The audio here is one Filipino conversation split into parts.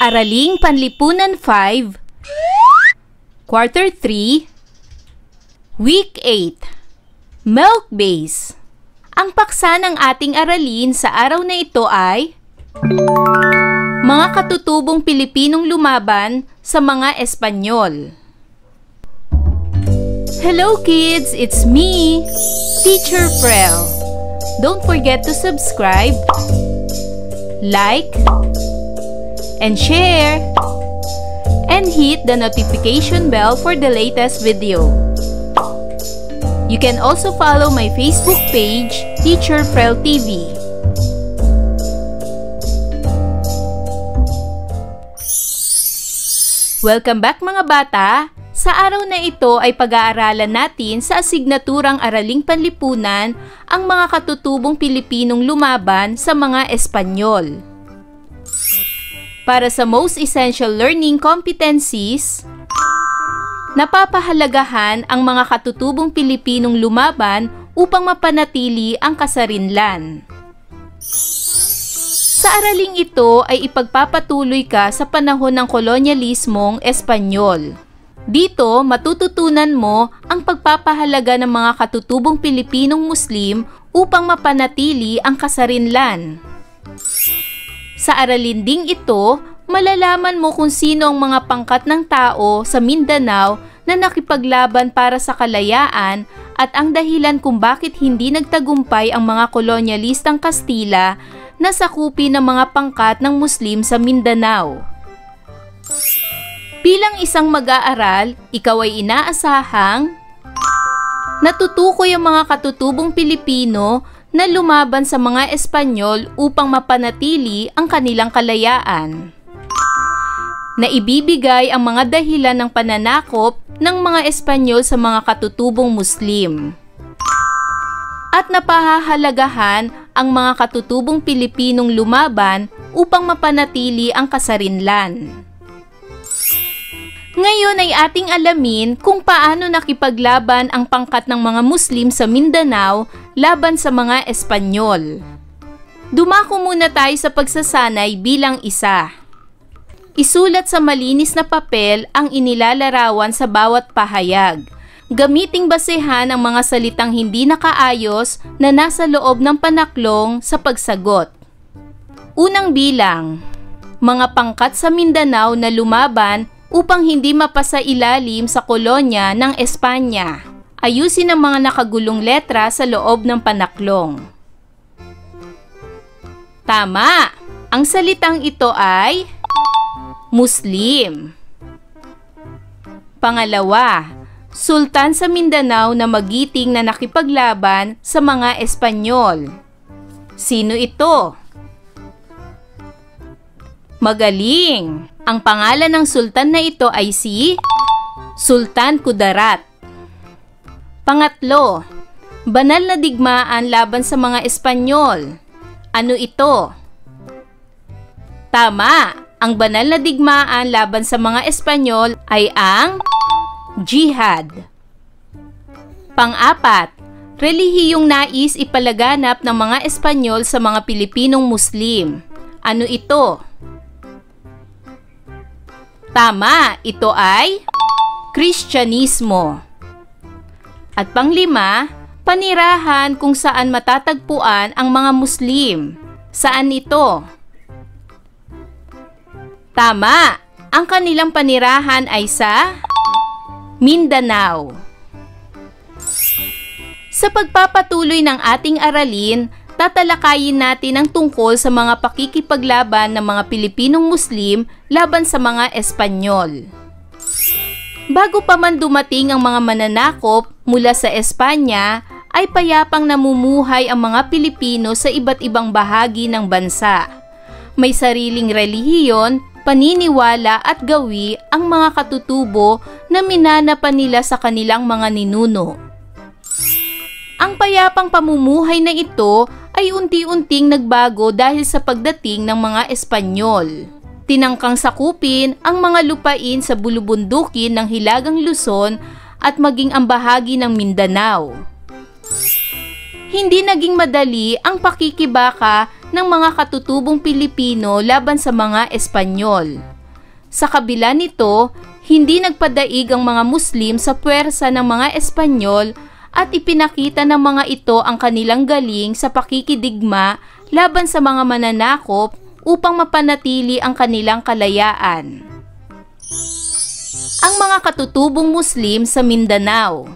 Araling Panlipunan 5, Quarter 3, Week 8, Milk Base. Ang paksa ng ating aralin sa araw na ito ay mga katutubong Pilipinong lumaban sa mga Espanyol. Hello kids! It's me, Teacher Prel. Don't forget to subscribe, like, and share, and hit the notification bell for the latest video. You can also follow my Facebook page, Teacher Prel TV. Welcome back mga bata! Sa araw na ito ay pag-aaralan natin sa asignaturang Araling Panlipunan ang mga katutubong Pilipinong lumaban sa mga Espanyol. Para sa most essential learning competencies, napapahalagahan ang mga katutubong Pilipinong lumaban upang mapanatili ang kasarinlan. Sa araling ito ay ipagpapatuloy ka sa panahon ng kolonyalismong Espanyol. Dito, matututunan mo ang pagpapahalaga ng mga katutubong Pilipinong Muslim upang mapanatili ang kasarinlan. Sa aralin ding ito, malalaman mo kung sino ang mga pangkat ng tao sa Mindanao na nakipaglaban para sa kalayaan at ang dahilan kung bakit hindi nagtagumpay ang mga kolonyalistang Kastila na sakupin ng mga pangkat ng Muslim sa Mindanao. Bilang isang mag-aaral, ikaw ay inaasahang natutukoy ang mga katutubong Pilipino na lumaban sa mga Espanyol upang mapanatili ang kanilang kalayaan. Naibibigay ang mga dahilan ng pananakop ng mga Espanyol sa mga katutubong Muslim. At napahahalagahan ang mga katutubong Pilipinong lumaban upang mapanatili ang kasarinlan. Ngayon ay ating alamin kung paano nakipaglaban ang pangkat ng mga Muslim sa Mindanao laban sa mga Espanyol. Dumako muna tayo sa pagsasanay bilang isa. Isulat sa malinis na papel ang inilalarawan sa bawat pahayag. Gamiting basehan ang mga salitang hindi nakaayos na nasa loob ng panaklong sa pagsagot. Unang bilang, mga pangkat sa Mindanao na lumaban upang hindi mapasailalim sa kolonya ng Espanya. Ayusin ang mga nakagulong letra sa loob ng panaklong. Tama! Ang salitang ito ay Muslim. Pangalawa, Sultan sa Mindanao na magiting na nakipaglaban sa mga Espanyol. Sino ito? Magaling! Ang pangalan ng sultan na ito ay si Sultan Kudarat. Pangatlo, banal na digmaan laban sa mga Espanyol. Ano ito? Tama! Ang banal na digmaan laban sa mga Espanyol ay ang Jihad. Pang-apat, relihiyong nais ipalaganap ng mga Espanyol sa mga Pilipinong Muslim. Ano ito? Tama, ito ay Kristyanismo. At panglima, panirahan kung saan matatagpuan ang mga Muslim. Saan ito? Tama, ang kanilang panirahan ay sa Mindanao. Sa pagpapatuloy ng ating aralin, tatalakayin natin ang tungkol sa mga pakikipaglaban ng mga Pilipinong Muslim laban sa mga Espanyol. Bago pa man dumating ang mga mananakop mula sa Espanya, ay payapang namumuhay ang mga Pilipino sa iba't ibang bahagi ng bansa. May sariling relihiyon, paniniwala at gawi ang mga katutubo na minanapan nila sa kanilang mga ninuno. Ang payapang pamumuhay na ito ay unti-unting nagbago dahil sa pagdating ng mga Espanyol. Tinangkang sakupin ang mga lupain sa bulubundukin ng Hilagang Luzon at maging ang bahagi ng Mindanao. Hindi naging madali ang pakikibaka ng mga katutubong Pilipino laban sa mga Espanyol. Sa kabila nito, hindi nagpadaig ang mga Muslim sa puwersa ng mga Espanyol at ipinakita ng mga ito ang kanilang galing sa pakikidigma laban sa mga mananakop upang mapanatili ang kanilang kalayaan. Ang mga katutubong Muslim sa Mindanao.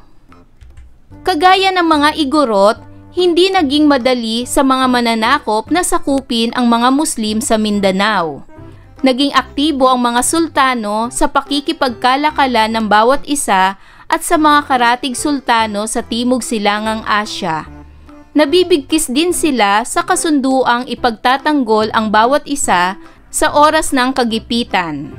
Kagaya ng mga Igorot, hindi naging madali sa mga mananakop na sakupin ang mga Muslim sa Mindanao. Naging aktibo ang mga sultano sa pakikipagkalakalan ng bawat isa at sa mga karatig sultano sa Timog Silangang Asya. Nabibigkis din sila sa kasunduang ipagtatanggol ang bawat isa sa oras ng kagipitan.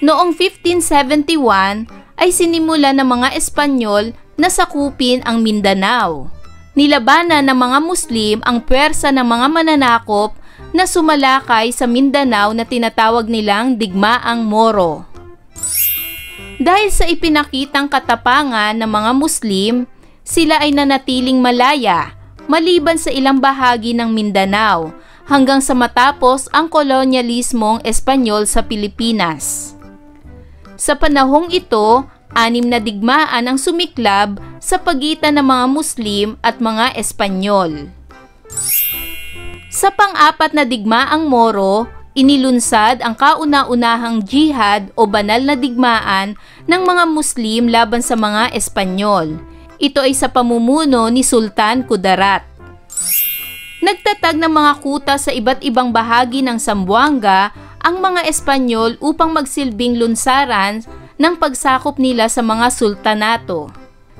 Noong 1571 ay sinimula ng mga Espanyol na sakupin ang Mindanao. Nilabanan ng mga Muslim ang puwersa ng mga mananakop na sumalakay sa Mindanao na tinatawag nilang Digmaang Moro. Dahil sa ipinakitang katapangan ng mga Muslim, sila ay nanatiling malaya maliban sa ilang bahagi ng Mindanao hanggang sa matapos ang kolonyalismong Espanyol sa Pilipinas. Sa panahong ito, 6 na digmaan ang sumiklab sa pagitan ng mga Muslim at mga Espanyol. Sa pang-4 na digmaang Moro, inilunsad ang kauna-unahang jihad o banal na digmaan ng mga Muslim laban sa mga Espanyol. Ito ay sa pamumuno ni Sultan Kudarat. Nagtatag ng mga kuta sa iba't ibang bahagi ng Zamboanga ang mga Espanyol upang magsilbing lunsaran ng pagsakop nila sa mga sultanato.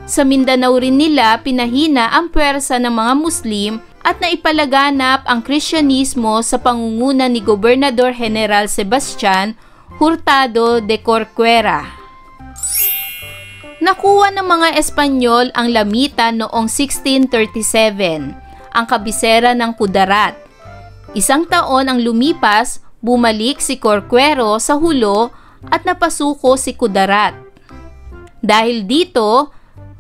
Sa Mindanao rin nila pinahina ang puwersa ng mga Muslim at naipalaganap ang Kristyanismo sa pangunguna ni Gobernador General Sebastian Hurtado de Corcuera. Nakuha ng mga Espanyol ang Lamita noong 1637, ang kabisera ng Kudarat. 1 taon ang lumipas, bumalik si Corcuero sa Hulo at napasuko si Kudarat. Dahil dito,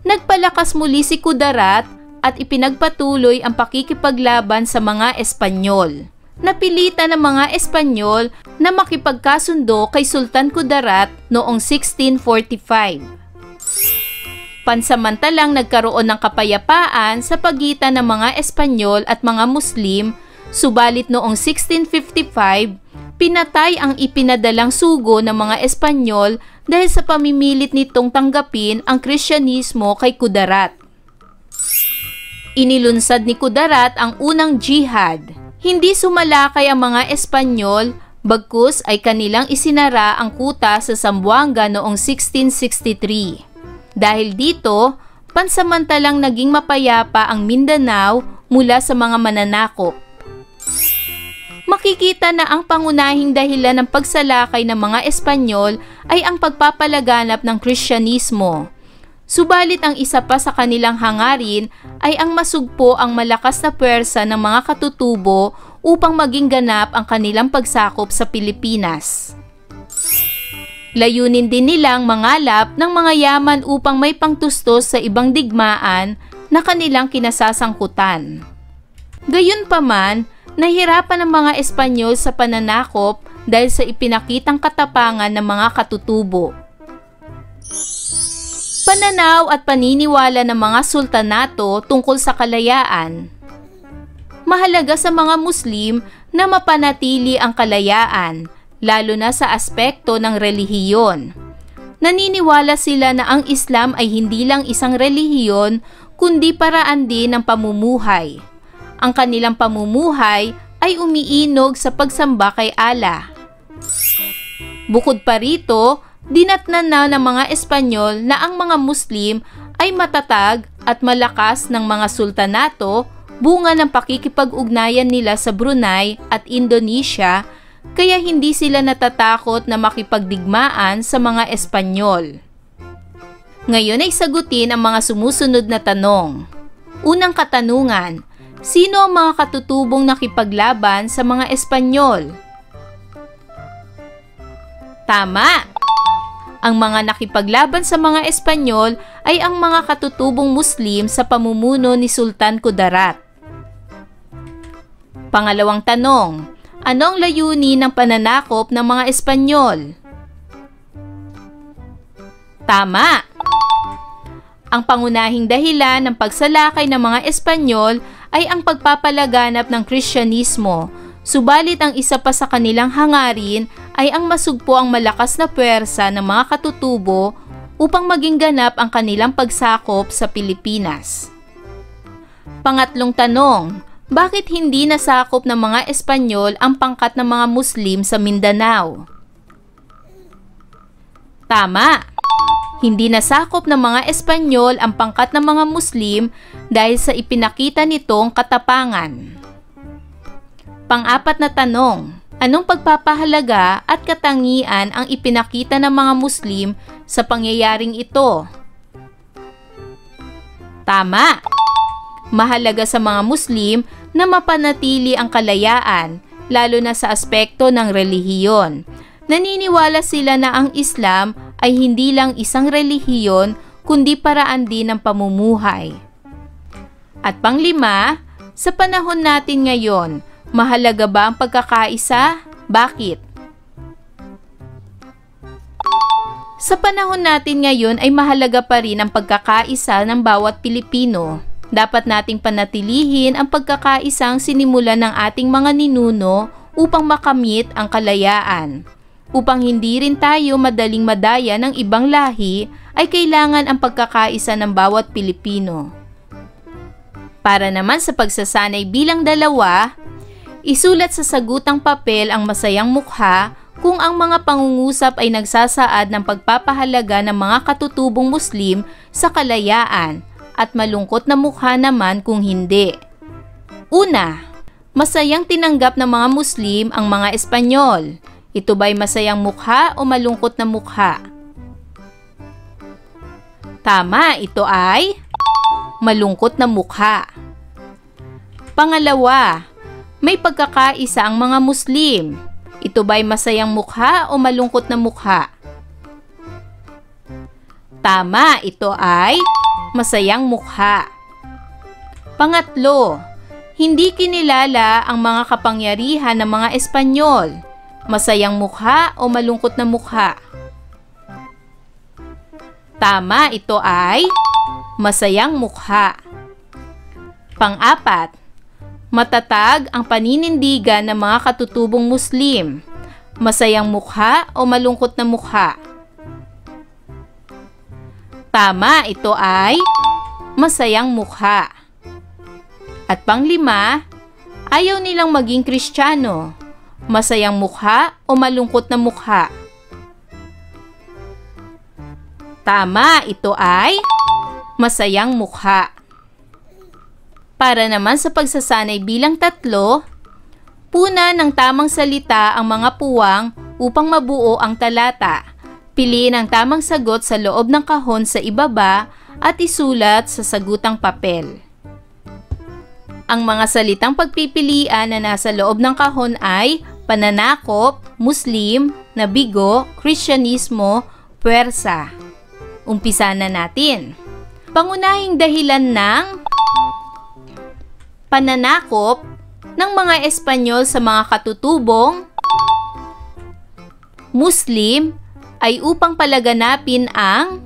nagpalakas muli si Kudarat at ipinagpatuloy ang pakikipaglaban sa mga Espanyol. Napilitan ng mga Espanyol na makipagkasundo kay Sultan Kudarat noong 1645. Pansamantalang nagkaroon ng kapayapaan sa pagitan ng mga Espanyol at mga Muslim, subalit noong 1655, pinatay ang ipinadalang sugo ng mga Espanyol dahil sa pamimilit nitong tanggapin ang Kristyanismo kay Kudarat. Inilunsad ni Kudarat ang unang jihad. Hindi sumalakay ang mga Espanyol, bagkus ay kanilang isinara ang kuta sa Zamboanga noong 1663. Dahil dito, pansamantalang naging mapayapa ang Mindanao mula sa mga mananakop. Makikita na ang pangunahing dahilan ng pagsalakay ng mga Espanyol ay ang pagpapalaganap ng Kristyanismo. Subalit ang isa pa sa kanilang hangarin ay ang masugpo ang malakas na puwersa ng mga katutubo upang maging ganap ang kanilang pagsakop sa Pilipinas. Layunin din nilang mangalap ng mga yaman upang may pangtustos sa ibang digmaan na kanilang kinasasangkutan. Gayunpaman, nahirapan ang mga Espanyol sa pananakop dahil sa ipinakitang katapangan ng mga katutubo. Pananaw at paniniwala ng mga sultanato tungkol sa kalayaan. Mahalaga sa mga Muslim na mapanatili ang kalayaan, lalo na sa aspekto ng relihiyon. Naniniwala sila na ang Islam ay hindi lang isang relihiyon, kundi paraan din ng pamumuhay. Ang kanilang pamumuhay ay umiinog sa pagsamba kay Allah. Bukod pa rito, dinatnan na ng mga Espanyol na ang mga Muslim ay matatag at malakas ng mga sultanato, bunga ng pakikipag-ugnayan nila sa Brunei at Indonesia, kaya hindi sila natatakot na makipagdigmaan sa mga Espanyol. Ngayon ay sagutin ang mga sumusunod na tanong. Unang katanungan, sino ang mga katutubong nakipaglaban sa mga Espanyol? Tama! Ang mga nakipaglaban sa mga Espanyol ay ang mga katutubong Muslim sa pamumuno ni Sultan Kudarat. Pangalawang tanong, anong layunin ng pananakop ng mga Espanyol? Tama! Ang pangunahing dahilan ng pagsalakay ng mga Espanyol ay ang pagpapalaganap ng Kristyanismo, subalit ang isa pa sa kanilang hangarin ay ang masugpo ang malakas na puwersa ng mga katutubo upang maging ganap ang kanilang pagsakop sa Pilipinas. Pangatlong tanong, bakit hindi nasakop ng mga Espanyol ang pangkat ng mga Muslim sa Mindanao? Tama! Hindi nasakop ng mga Espanyol ang pangkat ng mga Muslim dahil sa ipinakita nitong katapangan. Pang-apat na tanong, anong pagpapahalaga at katangian ang ipinakita ng mga Muslim sa pangyayaring ito? Tama! Mahalaga sa mga Muslim na mapanatili ang kalayaan, lalo na sa aspekto ng relihiyon. Naniniwala sila na ang Islam ay hindi lang isang relihiyon kundi paraan din ng pamumuhay. At panglima, sa panahon natin ngayon, mahalaga ba ang pagkakaisa? Bakit? Sa panahon natin ngayon ay mahalaga pa rin ang pagkakaisa ng bawat Pilipino. Dapat nating panatilihin ang pagkakaisang sinimulan ng ating mga ninuno upang makamit ang kalayaan. Upang hindi rin tayo madaling madaya ng ibang lahi, ay kailangan ang pagkakaisa ng bawat Pilipino. Para naman sa pagsasanay bilang dalawa, isulat sa sagutang papel ang masayang mukha kung ang mga pangungusap ay nagsasaad ng pagpapahalaga ng mga katutubong Muslim sa kalayaan at malungkot na mukha naman kung hindi. Una, masayang tinanggap ng mga Muslim ang mga Espanyol. Ito ba'y masayang mukha o malungkot na mukha? Tama, ito ay malungkot na mukha. Pangalawa, may pagkakaisa ang mga Muslim. Ito ba'y masayang mukha o malungkot na mukha? Tama, ito ay masayang mukha. Pangatlo, hindi kinilala ang mga kapangyarihan ng mga Espanyol. Masayang mukha o malungkot na mukha? Tama, ito ay masayang mukha. Pang-apat, matatag ang paninindigan ng mga katutubong Muslim. Masayang mukha o malungkot na mukha? Tama, ito ay masayang mukha. At panglima, ayaw nilang maging Kristiyano. Masayang mukha o malungkot na mukha? Tama, ito ay masayang mukha. Para naman sa pagsasanay bilang tatlo, puna ng tamang salita ang mga puwang upang mabuo ang talata. Piliin ang tamang sagot sa loob ng kahon sa ibaba at isulat sa sagutang papel. Ang mga salitang pagpipilian na nasa loob ng kahon ay pananakop, Muslim, nabigo, Kristyanismo, puwersa. Umpisa na natin. Pangunahing dahilan ng pananakop ng mga Espanyol sa mga katutubong Muslim ay upang palaganapin ang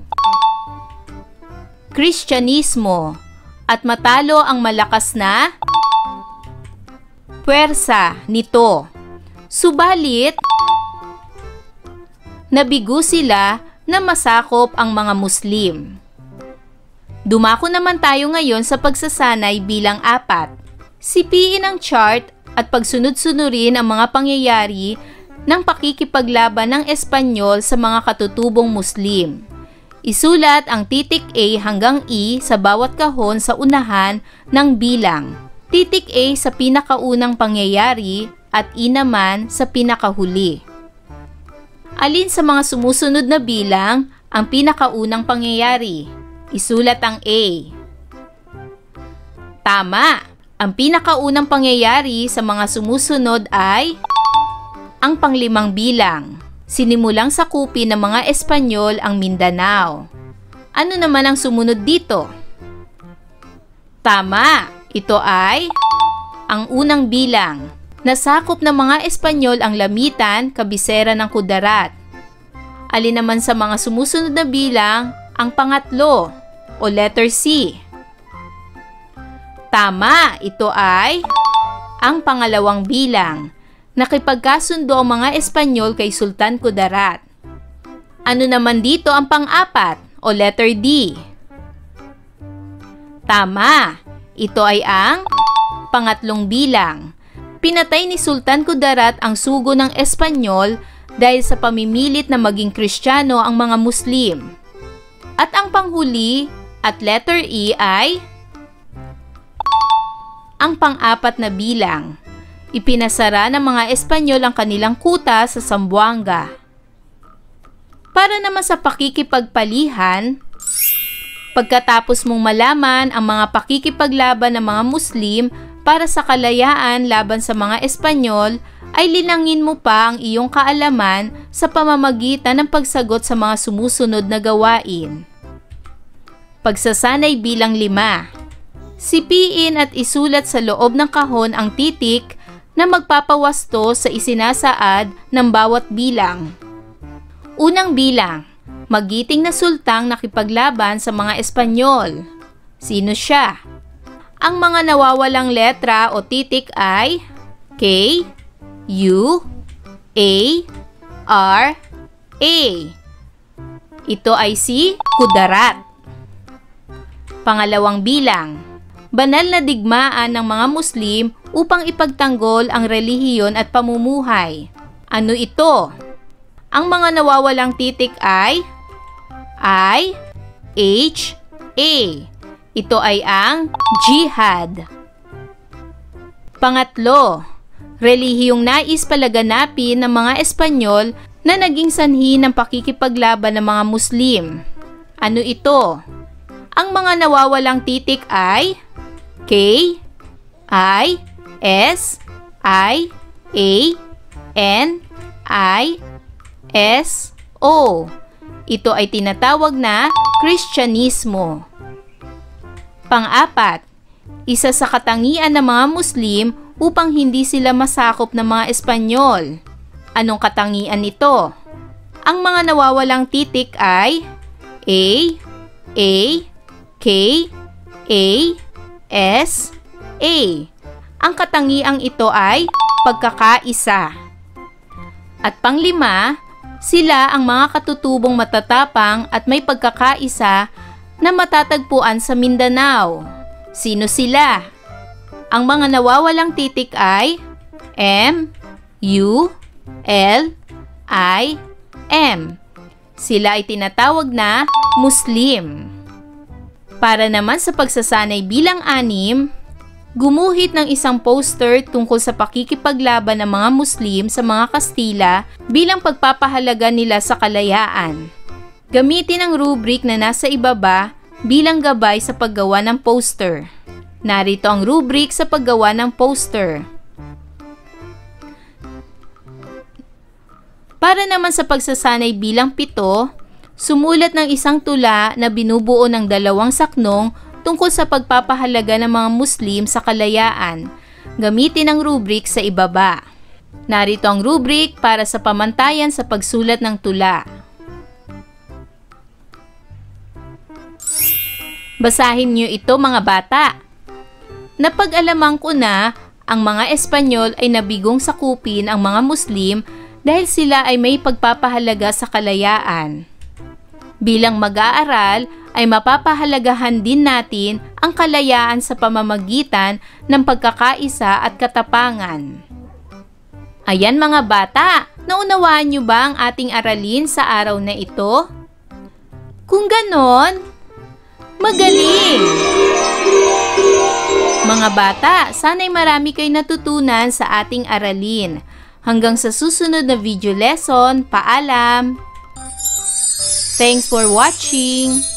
Kristyanismo at matalo ang malakas na puwersa nito. Subalit, nabigo sila na masakop ang mga Muslim. Dumako naman tayo ngayon sa pagsasanay bilang 4. Sipiin ang chart at pagsunod-sunurin ang mga pangyayari ng pakikipaglaban ng Espanyol sa mga katutubong Muslim. Isulat ang titik A hanggang E sa bawat kahon sa unahan ng bilang. Titik A sa pinakaunang pangyayari at E naman sa pinakahuli. Alin sa mga sumusunod na bilang ang pinakaunang pangyayari? Isulat ang A. Tama! Ang pinakaunang pangyayari sa mga sumusunod ay ang panglimang bilang. Sinimulang sakupin ng mga Espanyol ang Mindanao. Ano naman ang sumunod dito? Tama! Ito ay Ang unang bilang. Nasakop ng mga Espanyol ang Lamitan, kabisera ng Kudarat. Alin naman sa mga sumusunod na bilang ang pangatlo o letter C? Tama, ito ay ang pangalawang bilang. Nakipagkasundo ang mga Espanyol kay Sultan Kudarat. Ano naman dito ang pang-apat o letter D? Tama, ito ay ang pangatlong bilang. Pinatay ni Sultan Kudarat ang sugo ng Espanyol dahil sa pamimilit na maging Kristiyano ang mga Muslim. At ang panghuli at letter E ay ang pang-apat na bilang. Ipinasara ng mga Espanyol ang kanilang kuta sa Zamboanga. Para naman sa pakikipagpalihan, pagkatapos mong malaman ang mga pakikipaglaban ng mga Muslim para sa kalayaan laban sa mga Espanyol, ay linangin mo pa ang iyong kaalaman sa pamamagitan ng pagsagot sa mga sumusunod na gawain. Pagsasanay bilang 5. Sipiin at isulat sa loob ng kahon ang titik na magpapawasto sa isinasaad ng bawat bilang. Unang bilang, magiting na sultang nakipaglaban sa mga Espanyol. Sino siya? Ang mga nawawalang letra o titik ay K, U, A, R, A. Ito ay si Kudarat. Pangalawang bilang, banal na digmaan ng mga Muslim upang ipagtanggol ang relihiyon at pamumuhay. Ano ito? Ang mga nawawalang titik ay I, H, A. Ito ay ang jihad. Pangatlo, relihiyong nais palaganapin ng mga Espanyol na naging sanhi ng pakikipaglaban ng mga Muslim. Ano ito? Ang mga nawawalang titik ay K, I, S, I, A, N, I, S, O. Ito ay tinatawag na Kristyanismo. Pang-apat, isa sa katangian ng mga Muslim upang hindi sila masakop ng mga Espanyol. Anong katangian nito? Ang mga nawawalang titik ay A, K, A, S, A. Ang katangiang ito ay pagkakaisa. At pang-5, sila ang mga katutubong matatapang at may pagkakaisa na matatagpuan sa Mindanao. Sino sila? Ang mga nawawalang titik ay M, U, L, I, M. Sila ay tinatawag na Muslim. Para naman sa pagsasanay bilang 6, gumuhit ng isang poster tungkol sa pakikipaglaban ng mga Muslim sa mga Kastila bilang pagpapahalaga nila sa kalayaan. Gamitin ang rubric na nasa ibaba bilang gabay sa paggawa ng poster. Narito ang rubric sa paggawa ng poster. Para naman sa pagsasanay bilang 7, sumulat ng isang tula na binubuo ng 2 saknong tungkol sa pagpapahalaga ng mga Muslim sa kalayaan. Gamitin ang rubric sa ibaba. Narito ang rubric para sa pamantayan sa pagsulat ng tula. Basahin niyo ito mga bata. Napag-alaman ko na ang mga Espanyol ay nabigong sakupin ang mga Muslim dahil sila ay may pagpapahalaga sa kalayaan. Bilang mag-aaral ay mapapahalagahan din natin ang kalayaan sa pamamagitan ng pagkakaisa at katapangan. Ayan mga bata, naunawaan niyo ba ang ating aralin sa araw na ito? Kung ganon, magaling! Mga bata, sana'y marami kayo natutunan sa ating aralin. Hanggang sa susunod na video lesson, paalam! Thanks for watching!